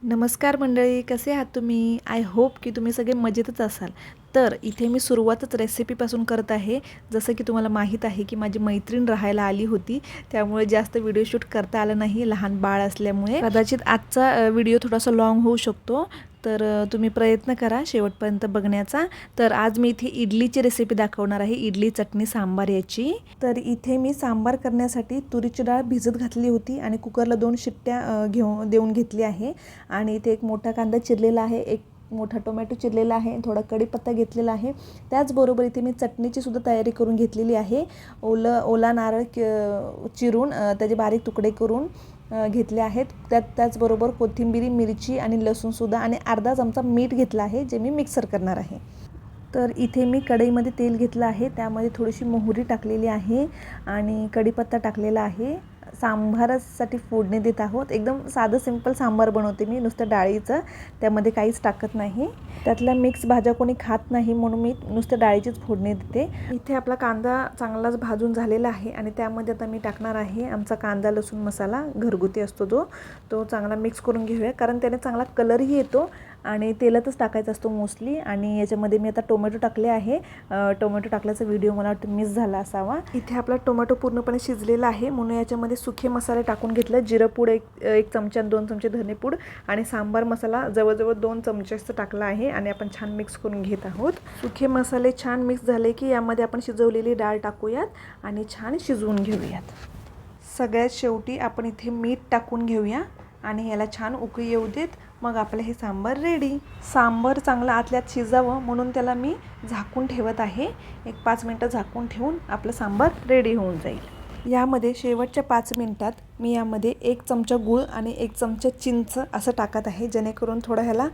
नमस्कार मंडळी, कसे आहात तुम्ही? आय होप की तुम्ही सगळे मजेतच असाल. तर इथे मी सुरुवातच रेसिपीपासून करत आहे. जसं की तुम्हाला माहीत आहे की माझी मैत्रीण राहायला आली होती, त्यामुळे जास्त व्हिडिओ शूट करता आलं नाही लहान बाळ असल्यामुळे. कदाचित आजचा व्हिडिओ थोडासा लाँग होऊ शकतो, तर तुम्ही प्रयत्न करा शेवटपर्यंत बघण्याचा. तर आज मी इथे इडलीची रेसिपी दाखवणार आहे, इडली चटणी सांबार याची. तर इथे मी सांबार करण्यासाठी तुरीची डाळ भिजत घातली होती आणि कुकरला 2 शिट्ट्या देऊन घेतली आहे. आणि इथे एक मोठा कांदा चिरलेला आहे, एक मोठा टोमॅटो चिरलेला आहे, थोडा कढीपत्ता घेतलेला आहे. त्याचबरोबर इथे मी चटणीची सुद्धा तयारी करून घेतलेली आहे. ओला नारळ चिरून त्याचे बारीक तुकडे करून घेतले आहेत. त्याचबरोबर कोथिंबीर, मिरची आणि लसूणसुद्धा आणि अर्धा चमचा मीठ घेतला आहे, जे मी मिक्सर करणार आहे. तर इथे मी कढईमध्ये तेल घेतलं आहे, त्यामध्ये थोडीशी मोहरी टाकलेली आहे आणि कढीपत्ता टाकलेला आहे. सांबारासाठी फोडणी देत आहोत. एकदम साधं सिंपल सांबार बनवते मी, नुसतं डाळीचं, त्यामध्ये काहीच टाकत नाही. त्यातल्या मिक्स भाज्या कोणी खात नाही म्हणून मी नुसतं डाळीचीच फोडणी देते. इथे आपला कांदा चांगलाच भाजून झालेला आहे आणि त्यामध्ये आता मी टाकणार आहे आमचा कांदा लसूण मसाला घरगुती असतो तो चांगला मिक्स करून घेऊया, कारण त्याने चांगला कलरही येतो आणि तेलातच टाकायचा असतो मोस्टली. आणि याच्यामध्ये मी आता टोमॅटो टाकले आहे. टोमॅटो टाकल्याचा व्हिडिओ मला वाटतं मिस झाला असावा. इथे आपला टोमॅटो पूर्णपणे शिजलेला आहे म्हणून याच्यामध्ये सुखे मसाले टाकून घेतले. जिरंपूड एक चमचा, 2 चमचे धनेपूड आणि सांबार मसाला जवळजवळ 2 चमचेच टाकला आहे आणि आपण छान मिक्स करून घेत आहोत. सुखे मसाले छान मिक्स झाले की यामध्ये आपण शिजवलेली डाळ टाकूयात आणि छान शिजवून घेऊयात. सगळ्यात शेवटी आपण इथे मीठ टाकून घेऊया आणि याला छान उकळी येऊ देत. मग आपलं हे सांबार रेडी. सांबार चांगलं आतल्यात शिजावं म्हणून त्याला मी झाकून ठेवत आहे. एक 5 मिनटं झाकून ठेवून आपलं सांबार रेडी होऊन जाईल. यामध्ये शेवटच्या 5 मिनटात मी यामध्ये 1 चमचा गूळ आणि 1 चमचा चिंच असं टाकत आहे, जेणेकरून थोडं ह्याला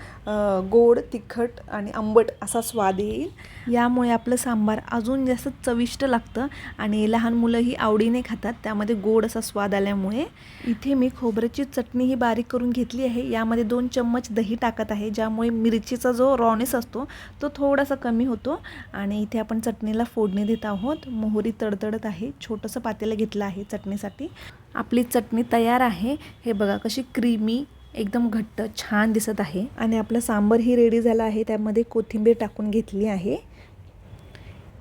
गोड, तिखट आणि आंबट असा स्वाद येईल. यामुळे आपलं सांबार अजून जास्त चविष्ट लागतं आणि लहान मुलंही आवडीने खातात, त्यामध्ये गोड असा स्वाद आल्यामुळे. इथे मी खोबऱ्याची चटणी ही बारीक करून घेतली आहे. यामध्ये 2 चम्मच दही टाकत आहे, ज्यामुळे मिरचीचा जो रॉनेस असतो तो थोडासा कमी होतो. आणि इथे आपण चटणीला फोडणी देत आहोत. मोहरी तडतडत आहे. छोटंसं पातेलं घेतलं आहे चटणीसाठी. आपली चटणी तयार आहे. हे बघा कशी क्रीमी, एकदम घट्ट छान दिसत आहे. आणि आपलं सांबारही रेडी झालं आहे. त्यामध्ये कोथिंबीर टाकून घेतली आहे.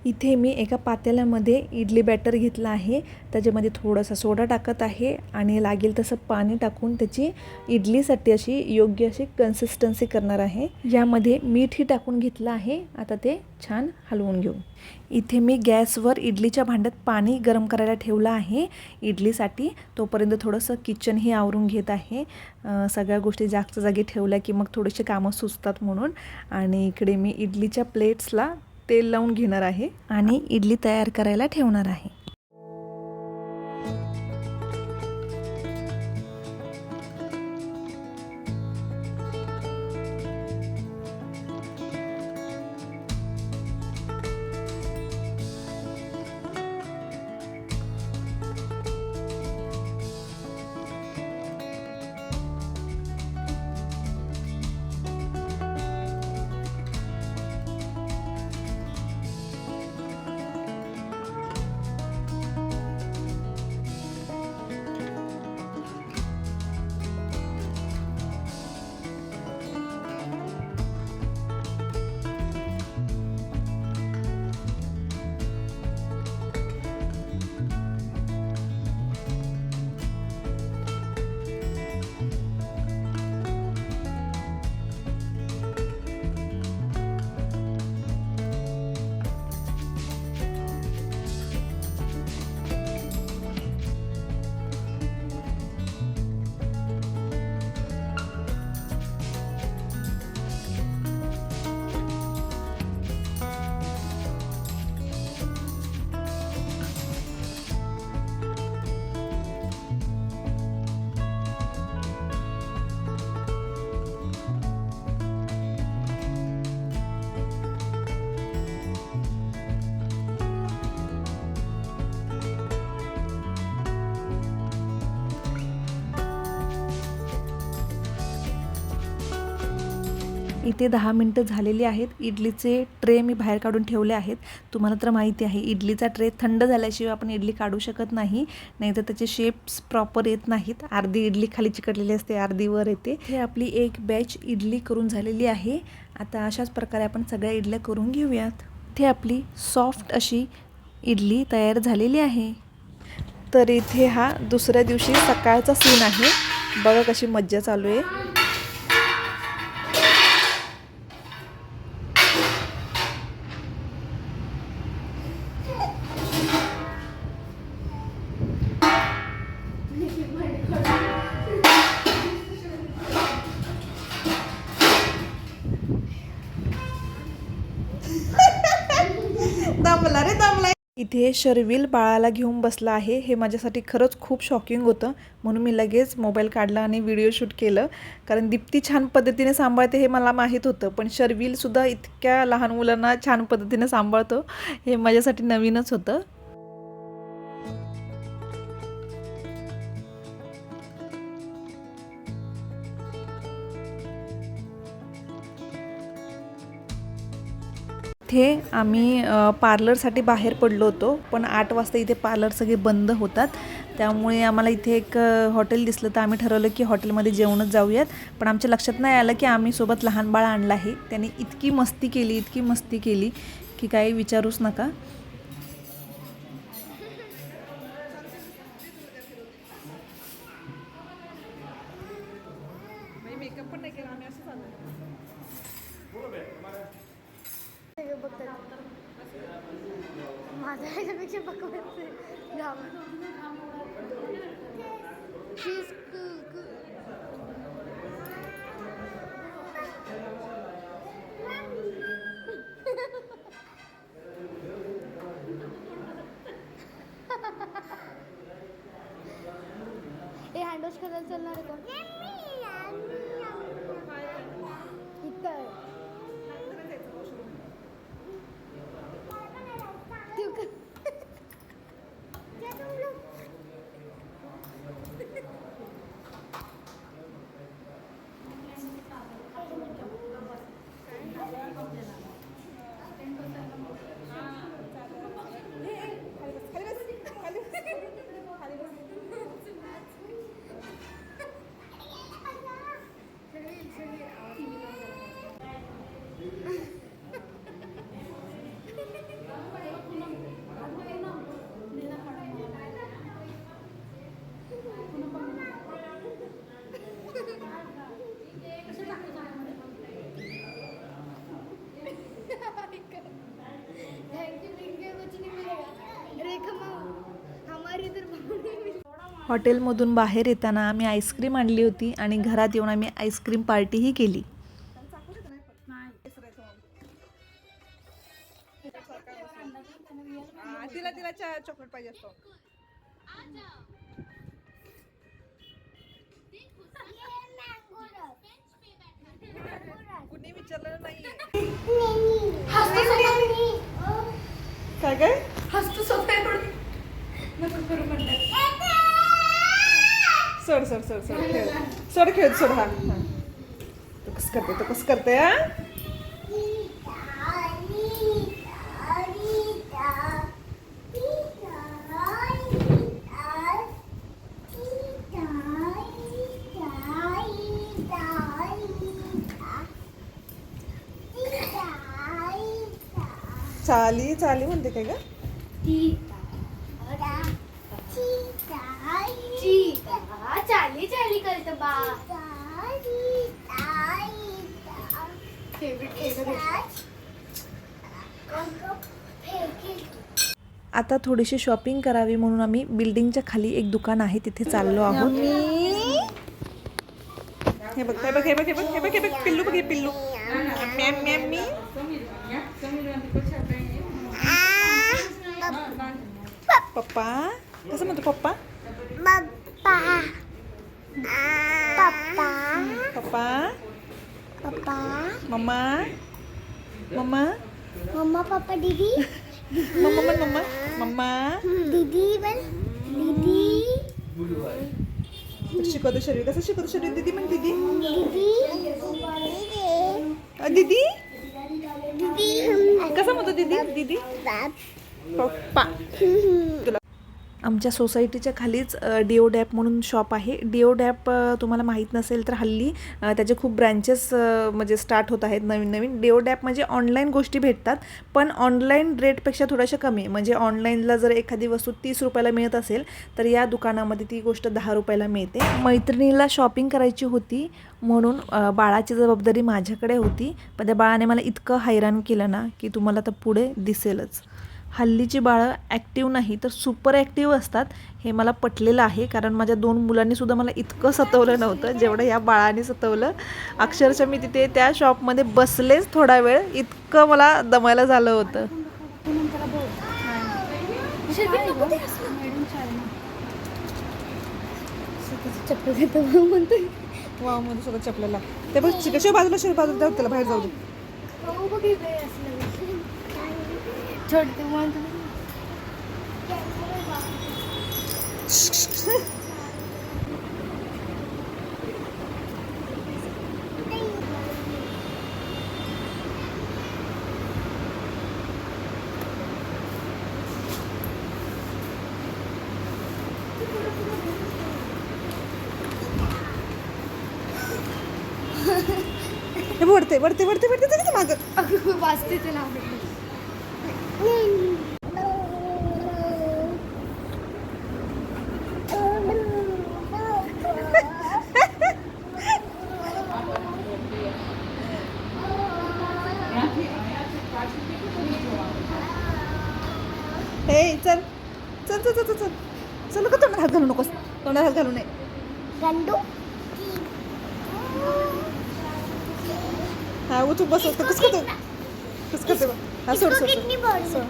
इथे मी एका पातेल्यामध्ये इडली बॅटर घेतलं आहे. त्याच्यामध्ये थोडासा सोडा टाकत आहे आणि लागेल तसं पाणी टाकून त्याची इडलीसाठी अशी योग्य अशी कन्सिस्टन्सी करणार आहे. यामध्ये मीठही टाकून घेतलं आहे. आता ते छान हलवून घेऊ. इथे मी गॅसवर इडलीच्या भांड्यात पाणी गरम करायला ठेवलं आहे इडलीसाठी. तोपर्यंत थोडंसं किचनही आवरून घेत आहे. सगळ्या गोष्टी जागच्या जागी ठेवल्या की मग थोडेसे कामं सुचतात म्हणून. आणि इकडे मी इडलीच्या प्लेट्सला तेल लावून घेणार आहे आणि इडली तयार करायला ठेवणार आहे. इथे 10 मिनटं झालेली आहेत. इडलीचे ट्रे मी बाहेर काढून ठेवले आहेत. तुम्हाला तर माहिती आहे इडलीचा ट्रे थंड झाल्याशिवाय आपण इडली काढू शकत नाही, नाहीतर त्याचे शेप्स प्रॉपर येत नाहीत. अर्धी इडली खाली चिकटलेली असते, अर्धी वर येते. हे आपली एक बॅच इडली करून झालेली आहे. आता अशाच प्रकारे आपण सगळ्या इडल्या करून घेऊयात. इथे आपली सॉफ्ट अशी इडली तयार झालेली आहे. तर इथे हा दुसऱ्या दिवशी सकाळचा सीन आहे. बघा कशी मज्जा चालू आहे. इथे शर्विल बाळाला घेऊन बसला आहे. हे माझ्यासाठी खरंच खूप शॉकिंग होतं, म्हणून मी लगेच मोबाईल काढला आणि व्हिडिओ शूट केलं. कारण दीप्ती छान पद्धतीने सांभाळते हे मला माहीत होतं, पण शर्विलसुद्धा इतक्या लहान मुलांना छान पद्धतीने सांभाळतो हे माझ्यासाठी नवीनच होतं. इथे आम्ही पार्लरसाठी बाहेर पडलो होतो, पण 8 वाजता इथे पार्लर सगळे बंद होतात. त्यामुळे आम्हाला इथे एक हॉटेल दिसलं, तर आम्ही ठरवलं की हॉटेलमध्ये जेवणच जाऊयात. पण आमच्या लक्षात नाही आलं की आम्ही सोबत लहान बाळ आणलं आहे. त्याने इतकी मस्ती केली की काही विचारूच नका. माझ्या ह्याच्यापेक्षा हे हँडवॉश करायला चालणार आहे का? हॉटेलमधून बाहेर येताना आम्ही आईस्क्रीम आणली होती आणि घरात येऊन आम्ही आईस्क्रीम पार्टीही केली. तिला चॉकलेट पाहिजे असतो. कुणी विचारलं नाही काय काय हसतो सोड खेळ हा तो कसं करते हा. चाली म्हणते काय ग. चाली करत बा. आता थोडीशी शॉपिंग करावी म्हणून आम्ही बिल्डिंगच्या खाली एक दुकान आहे तिथे चाललो आहोत. हे बघ पिल्लू बघ पिल्लू. पप्पा कसं म्हणतो पप्पा. पप्पा मम्मा पापा दीदी मम्मा दीदी शिकवतो शरीर कसं शिकवतो शरीर दीदी म्हण दीदी. दीदी दीदी कसं म्हणतो दीदी दीदी पप्पा तुला आमच्या सोसायटीच्या खालीच डिओ डॅप म्हणून शॉप आहे. डिओ डॅप तुम्हाला माहीत नसेल तर हल्ली त्याचे खूप ब्रँचेस म्हणजे स्टार्ट होत आहेत नवीन नवीन. डिओ डॅप म्हणजे ऑनलाईन गोष्टी भेटतात, पण ऑनलाईन रेटपेक्षा थोड्याशा कमी. म्हणजे ऑनलाईनला जर एखादी वस्तू 30 रुपयाला मिळत असेल तर या दुकानामध्ये ती गोष्ट 10 रुपयाला मिळते. मैत्रिणीला शॉपिंग करायची होती म्हणून बाळाची जबाबदारी माझ्याकडे होती, पण त्या बाळाने मला इतकं हैराण केलं ना की तुम्हाला तर पुढे दिसेलच. हल्लीची बाळं ॲक्टिव्ह नाही तर सुपर ॲक्टिव्ह असतात हे मला पटलेलं आहे, कारण माझ्या 2 मुलांनीसुद्धा मला इतकं सतवलं नव्हतं जेवढं या बाळाने सतवलं. अक्षरशः मी तिथे त्या शॉपमध्ये बसलेच थोडा वेळ, इतकं मला दमायला झालं होतं. चप्पल घेतो म्हणतो. वाव मध्ये स्वतः चपलेला ते बघ कशा बाजूला जाऊ त्याला बाहेर जाऊ दे. छोटे म्हणतो. हे वरते वरते वरते वरते तरी मागं अगं वाचते ते नाव. हे चल चल चल चल चल चल चल का तोंडात हात घालू नकोस, तोंडात हात घालू नये. गंडू हा उचूक बस कस करतो कस करते बघ. हा सोड सोड कितनी सोड. बड़ी सोड.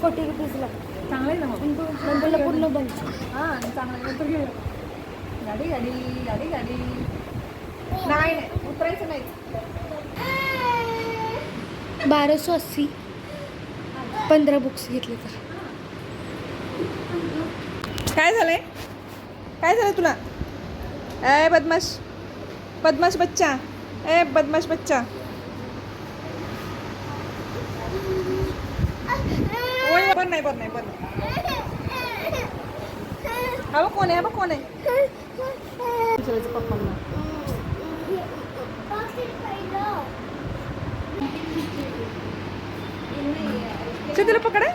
₹40 चांगलं आहे ना मग. नंबरला पूर्ण बंद. हां चांगलं आहे नंतर घे. गाडी गाडी गाडी गाडी नाही नाही उतरायचं नाही. 1280 15 बुक्स घेतले तर. काय झालंय काय झालं तुला? ए बदमाश बदमाश बच्चा, ए बदमाश बच्चा. ओय बन नाही बन नाही बन नाही. हा बघ कोण आहे, हा बघ कोण आहे. विचारायचं पप्पांना. तिला पकड आहे.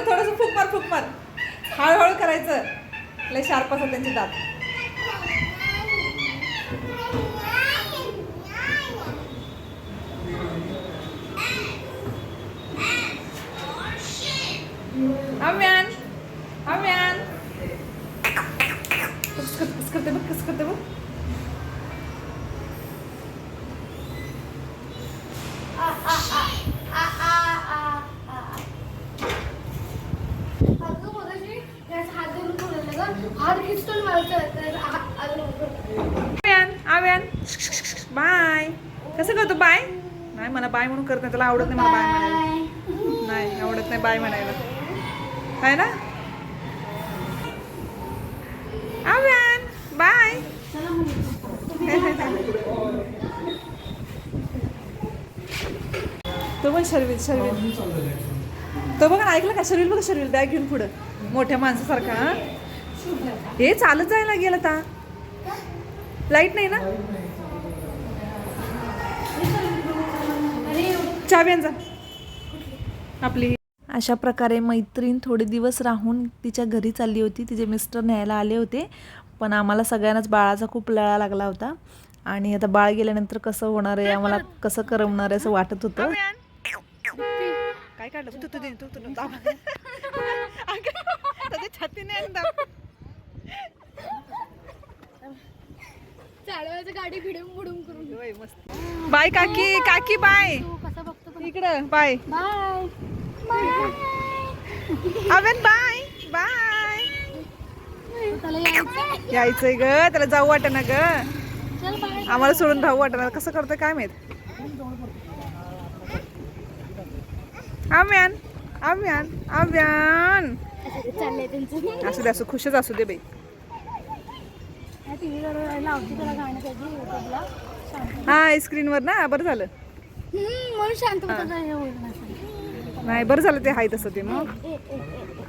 थोडंसं फूक मार. हळूहळू करायचं, लय शार्प असतात त्यांचे दात. अम्यान अम्यान कसं करते बघ कसं करते बघ. हात खिचतो आव्यान बाय कसं करतो बाय. नाही मला बाय म्हणून करत नाही, त्याला आवडत नाही मला बाय म्हणायला. नाही आवडत नाही बाय म्हणायला आहे ना. आव्यान बाय. तो पण शर्विल तो बघा ऐकलं का. शर्विल बघा शर्विल बॅग घेऊन पुढं मोठ्या माणसासारखा. हे चालत जायला गेलं आता. लाईट नाही ना. चावी आण जा आपली. अशा प्रकारे मैत्रीण थोडे दिवस राहून तिच्या घरी चालली होती. तिचे मिस्टर न्यायला आले होते, पण आम्हाला सगळ्यांनाच बाळाचा खूप लळा लागला होता. आणि आता बाळ गेल्यानंतर कसं होणार आहे, आम्हाला कसं करमणार आहे असं वाटत होतं. काय काढलं तू छातीने चालवायचं गाडी भिडून बुडून करून. मस्त. बाय काकी. काकी बाय. तू कसा बघतो पण. इकडं बाय. बाय. अवेन बाय बाय. त्याला यायचं. यायचंय ग, त्याला जाऊ वाट ना ग. चल बाय. आम्हाला सोडून राहू वाटणार. कसं करतोय काय माहित. आव्यान आव्यान आव्यान. चाललंय त्यांचं. असू दे, असू खुशच असू दे बाई. टीव्ही लावते त्याला गाणं त्याची युट्यूबला. शांत. हा स्क्रीनवर ना. बरं झालं. म्हणून शांत होतं. हे होईल ना. नाही बरं झालं ते हाय तसं ते मग. ए, ए, ए, ए.